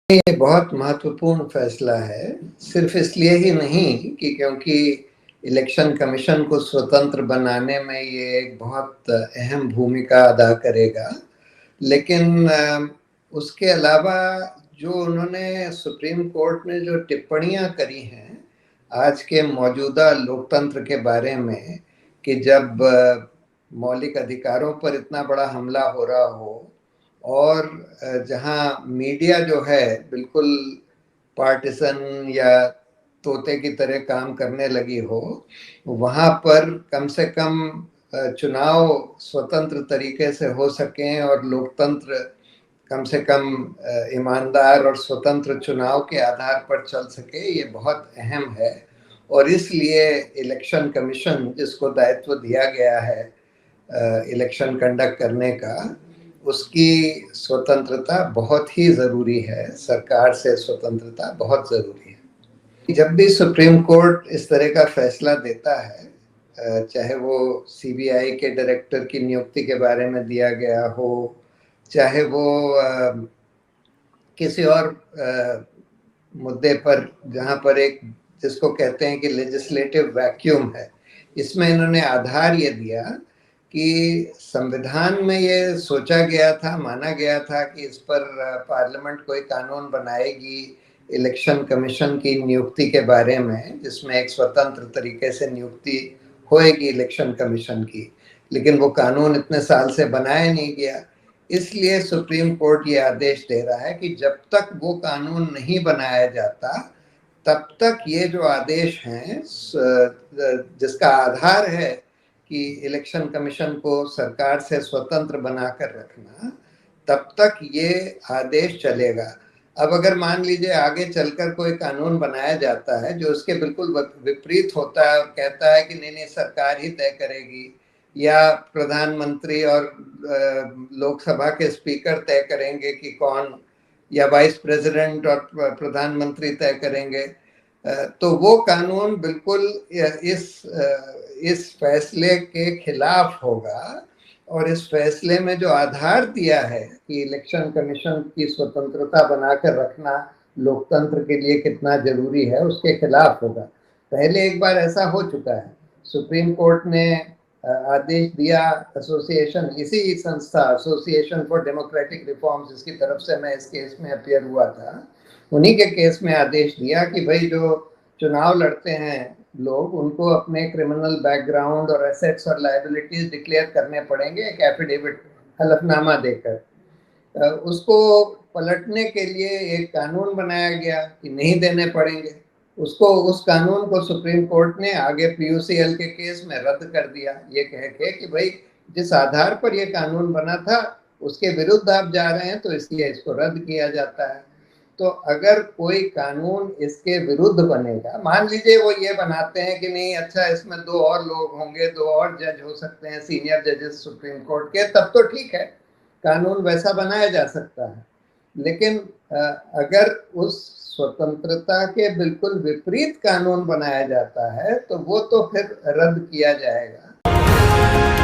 ये बहुत महत्वपूर्ण फैसला है, सिर्फ इसलिए ही नहीं कि क्योंकि इलेक्शन कमीशन को स्वतंत्र बनाने में ये एक बहुत अहम भूमिका अदा करेगा, लेकिन उसके अलावा जो उन्होंने सुप्रीम कोर्ट ने जो टिप्पणियां करी हैं आज के मौजूदा लोकतंत्र के बारे में, कि जब मौलिक अधिकारों पर इतना बड़ा हमला हो रहा हो और जहां मीडिया जो है बिल्कुल पार्टिसन या तोते की तरह काम करने लगी हो, वहां पर कम से कम चुनाव स्वतंत्र तरीके से हो सकें और लोकतंत्र कम से कम ईमानदार और स्वतंत्र चुनाव के आधार पर चल सके, ये बहुत अहम है। और इसलिए इलेक्शन कमीशन जिसको दायित्व दिया गया है इलेक्शन कंडक्ट करने का, उसकी स्वतंत्रता बहुत ही ज़रूरी है। सरकार से स्वतंत्रता बहुत ज़रूरी है। जब भी सुप्रीम कोर्ट इस तरह का फैसला देता है, चाहे वो सीबीआई के डायरेक्टर की नियुक्ति के बारे में दिया गया हो, चाहे वो किसी और मुद्दे पर जहां पर एक जिसको कहते हैं कि लेजिस्लेटिव वैक्यूम है, इसमें इन्होंने आधार ये दिया कि संविधान में ये सोचा गया था, माना गया था कि इस पर पार्लियामेंट कोई कानून बनाएगी इलेक्शन कमीशन की नियुक्ति के बारे में, जिसमें एक स्वतंत्र तरीके से नियुक्ति होएगी इलेक्शन कमीशन की, लेकिन वो कानून इतने साल से बनाया नहीं गया। इसलिए सुप्रीम कोर्ट ये आदेश दे रहा है कि जब तक वो कानून नहीं बनाया जाता तब तक ये जो आदेश हैं जिसका आधार है कि इलेक्शन कमीशन को सरकार से स्वतंत्र बनाकर रखना, तब तक ये आदेश चलेगा। अब अगर मान लीजिए आगे चलकर कोई कानून बनाया जाता है जो उसके बिल्कुल विपरीत होता है और कहता है कि नहीं नहीं सरकार ही तय करेगी, या प्रधानमंत्री और लोकसभा के स्पीकर तय करेंगे कि कौन, या वाइस प्रेसिडेंट और प्रधानमंत्री तय करेंगे, तो वो कानून बिल्कुल इस फैसले के खिलाफ होगा। और इस फैसले में जो आधार दिया है कि इलेक्शन कमीशन की स्वतंत्रता बनाकर रखना लोकतंत्र के लिए कितना जरूरी है, उसके खिलाफ होगा। पहले एक बार ऐसा हो चुका है, सुप्रीम कोर्ट ने आदेश दिया एसोसिएशन, इसी संस्था एसोसिएशन फॉर डेमोक्रेटिक रिफॉर्म्स जिसकी तरफ से मैं इस केस में अपीयर हुआ था, उन्हीं के केस में आदेश दिया कि भाई जो चुनाव लड़ते हैं लोग, उनको अपने क्रिमिनल बैकग्राउंड और एसेट्स और लायबिलिटीज डिक्लेयर करने पड़ेंगे एक एफिडेविट, हलफनामा देकर। उसको पलटने के लिए एक कानून बनाया गया कि नहीं देने पड़ेंगे। उस कानून को सुप्रीम कोर्ट ने आगे पीयूसीएल के केस में रद्द कर दिया, ये कह के कि भाई जिस आधार पर ये कानून बना था उसके विरुद्ध आप जा रहे हैं तो इसलिए इसको रद्द किया जाता है। तो अगर कोई कानून इसके विरुद्ध बनेगा, मान लीजिए वो ये बनाते हैं कि नहीं अच्छा इसमें 2 और लोग होंगे, 2 और जज हो सकते हैं सीनियर जजेस सुप्रीम कोर्ट के, तब तो ठीक है, कानून वैसा बनाया जा सकता है। लेकिन अगर उस स्वतंत्रता के बिल्कुल विपरीत कानून बनाया जाता है तो वो तो फिर रद्द किया जाएगा।